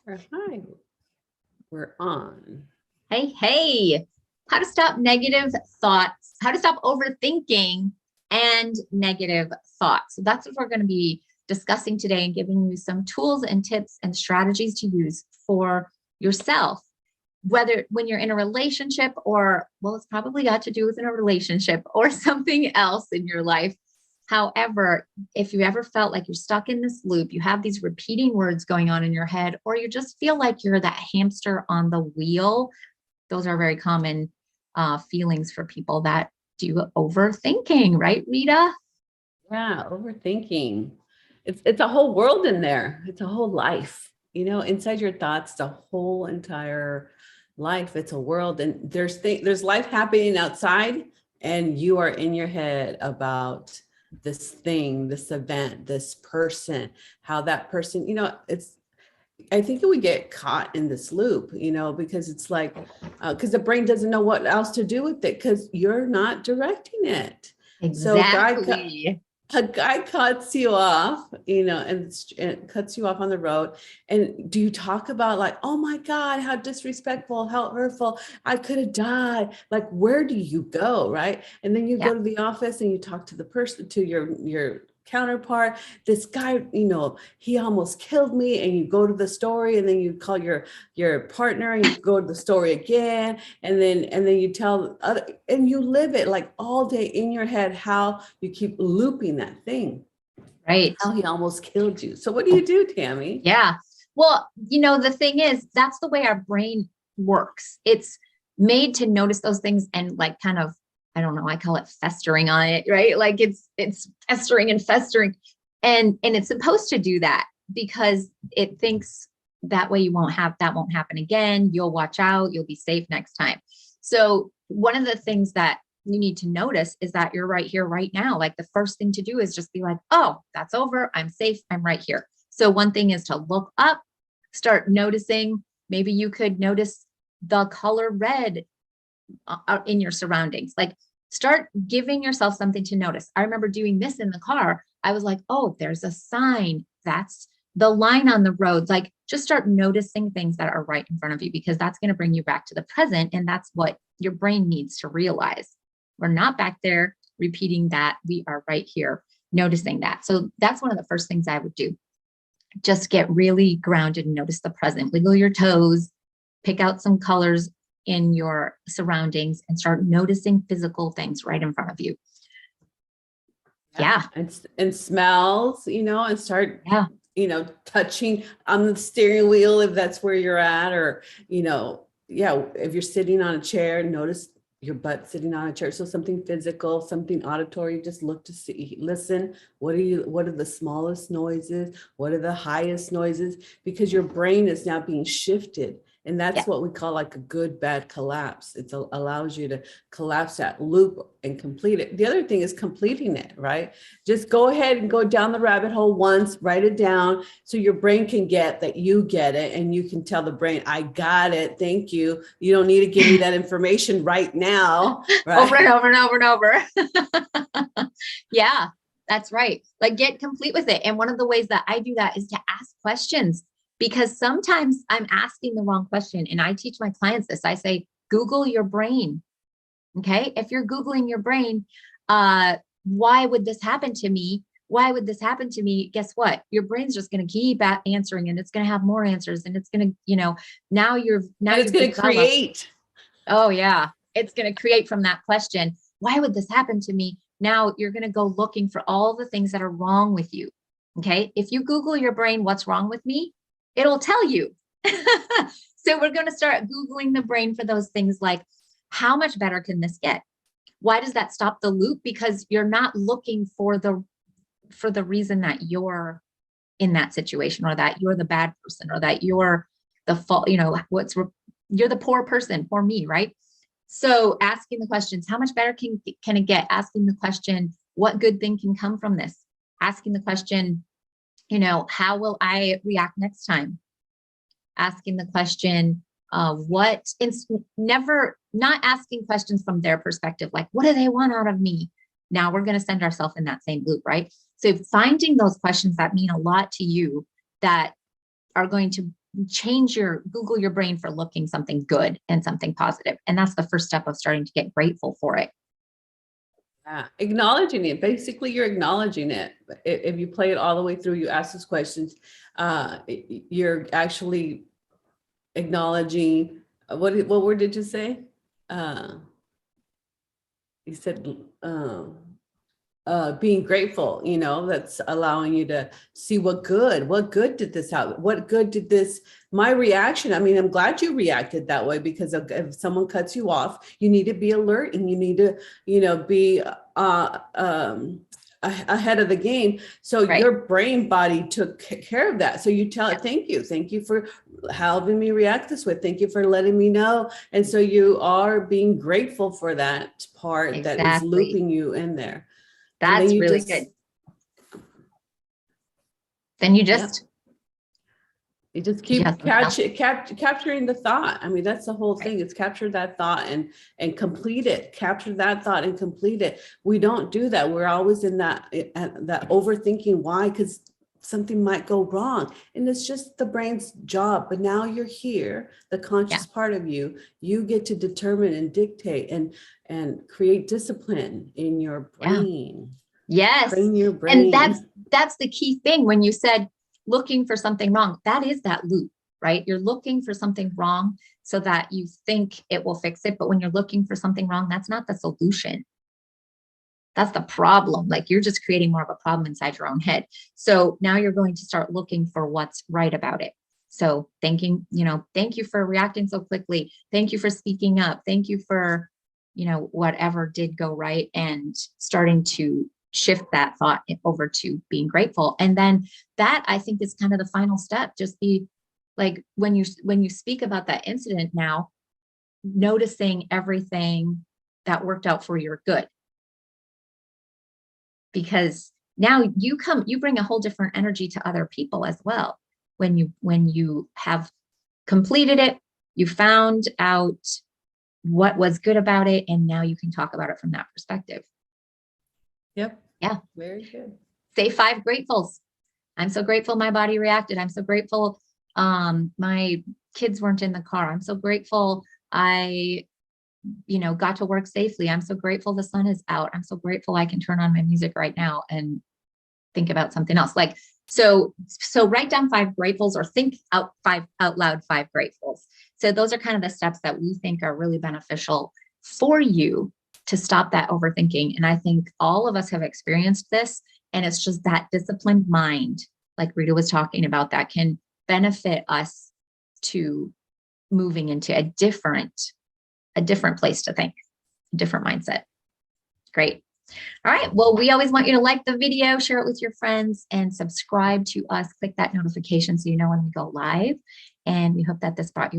Hi, we're on. Hey, how to stop negative thoughts, how to stop overthinking and negative thoughts. So that's what we're going to be discussing today and giving you some tools and tips and strategies to use for yourself, whether when you're in a relationship or, well, it's probably got to do with in a relationship or something else in your life. However, if you ever felt like you're stuck in this loop, you have these repeating words going on in your head, or you just feel like you're that hamster on the wheel, those are very common feelings for people that do overthinking, right, Rita? Yeah, overthinking. It's a whole world in there. It's a whole life. Inside your thoughts, the whole entire life. It's a world, and there's life happening outside, and you are in your head about this thing, this event, this person, how that person. I think we get caught in this loop, because it's like, because the brain doesn't know what else to do with it because you're not directing it. So Exactly. a guy cuts you off, and cuts you off on the road. And do you talk about like, oh my God, how disrespectful, how hurtful, I could have died. Like, where do you go? Right. And then you Yeah. go to the office and you talk to the person, to your counterpart. This guy, he almost killed me. And you go to the story, and then you call your partner, and you go to the story again. And then you tell other, and you live it like all day in your head, how you keep looping that thing, Right. how he almost killed you. So what do you do, Tammy? Yeah. Well, the thing is, that's the way our brain works. It's made to notice those things and like kind of, I don't know, I call it festering on it, right? Like it's festering and festering. And it's supposed to do that because it thinks that way that won't happen again. You'll watch out, you'll be safe next time. So one of the things that you need to notice is that you're right here, right now. Like the first thing to do is just be like, oh, that's over. I'm safe. I'm right here. So one thing is to look up, start noticing. Maybe you could notice the color red in your surroundings. Like start giving yourself something to notice. I remember doing this in the car. I was like, oh, there's a sign. That's the line on the road. Like just start noticing things that are right in front of you, because that's going to bring you back to the present. And that's what your brain needs to realize. We're not back there repeating that. We are right here noticing that. So that's one of the first things I would do. Just get really grounded and notice the present. Wiggle your toes, pick out some colors in your surroundings, and start noticing physical things right in front of you. Yeah. And smells, and start, Yeah. touching on the steering wheel if that's where you're at, or, if you're sitting on a chair, notice your butt sitting on a chair. So something physical, something auditory, just look to see, listen. What are the smallest noises? What are the highest noises? Because your brain is now being shifted. And that's what we call like a good, bad collapse. It allows you to collapse that loop and complete it. The other thing is completing it, right? Just go ahead and go down the rabbit hole once, write it down so your brain can get that you get it. And you can tell the brain, I got it. Thank you. You don't need to give me that information right now. Right? Over and over and over and over. Yeah, that's right. Like get complete with it. And one of the ways that I do that is to ask questions, because sometimes I'm asking the wrong question. And I teach my clients this. I say, Google your brain. Okay. If you're Googling your brain, why would this happen to me? Why would this happen to me? Guess what? Your brain's just going to keep answering, and it's going to have more answers. And it's going to, now it's going to create. Oh yeah. It's going to create from that question. Why would this happen to me? Now you're going to go looking for all the things that are wrong with you. Okay. If you Google your brain, what's wrong with me? It'll tell you. So we're going to start Googling the brain for those things like, how much better can this get? Why does that stop the loop? Because you're not looking for the reason that you're in that situation, or that you're the bad person, or that you're the fault, you're the poor person, for me, right? So asking the questions, how much better can it get? Asking the question, what good thing can come from this? Asking the question, how will I react next time? Asking the question, not asking questions from their perspective, like, what do they want out of me? Now we're going to send ourselves in that same loop, right? So finding those questions that mean a lot to you, that are going to change Google your brain for looking something good and something positive. And that's the first step of starting to get grateful for it. Yeah, acknowledging it. Basically, you're acknowledging it. If you play it all the way through, you ask those questions, you're actually acknowledging, what word did you say? You said being grateful, that's allowing you to see what good did this have? What good did this, my reaction? I mean, I'm glad you reacted that way, because if someone cuts you off, you need to be alert, and you need to, be ahead of the game. So Right. your brain body took care of that. So you tell it, thank you for having me react this way. Thank you for letting me know. And so you are being grateful for that part that is Exactly. looping you in there. And then That's you really just, good. Then you yeah, just, you just you have keep something else. capturing the thought. I mean, that's the whole Right. thing. It's capture that thought and complete it. Capture that thought and complete it. We don't do that. We're always in that overthinking. Why? Because something might go wrong, and it's just the brain's job. But now you're here, the conscious part of you. You get to determine and dictate and create discipline in your Yeah. brain. Yes. Train your And brain. that's the key thing. When you said looking for something wrong, that is that loop, right? You're looking for something wrong so that you think it will fix it. But when you're looking for something wrong, that's not the solution. That's the problem. Like, you're just creating more of a problem inside your own head. So now you're going to start looking for what's right about it. So thank you for reacting so quickly. Thank you for speaking up. Thank you for, whatever did go right, and starting to shift that thought over to being grateful. And then that, I think, is kind of the final step. Just be like, when you speak about that incident now, noticing everything that worked out for your good. Because now you bring a whole different energy to other people as well. When you have completed it, you found out what was good about it, and now you can talk about it from that perspective. Yep. Yeah. Very good. Say 5 gratefuls. I'm so grateful my body reacted. I'm so grateful my kids weren't in the car. I'm so grateful I got to work safely. I'm so grateful the sun is out. I'm so grateful I can turn on my music right now and think about something else. Like, so write down 5 gratefuls, or think out loud 5 gratefuls. So those are kind of the steps that we think are really beneficial for you to stop that overthinking. And I think all of us have experienced this, and it's just that disciplined mind, like Rita was talking about, that can benefit us to moving into a different place to think, a different mindset. Great. All right. Well, we always want you to like the video, share it with your friends, and subscribe to us. Click that notification so you know when we go live. And we hope that this brought you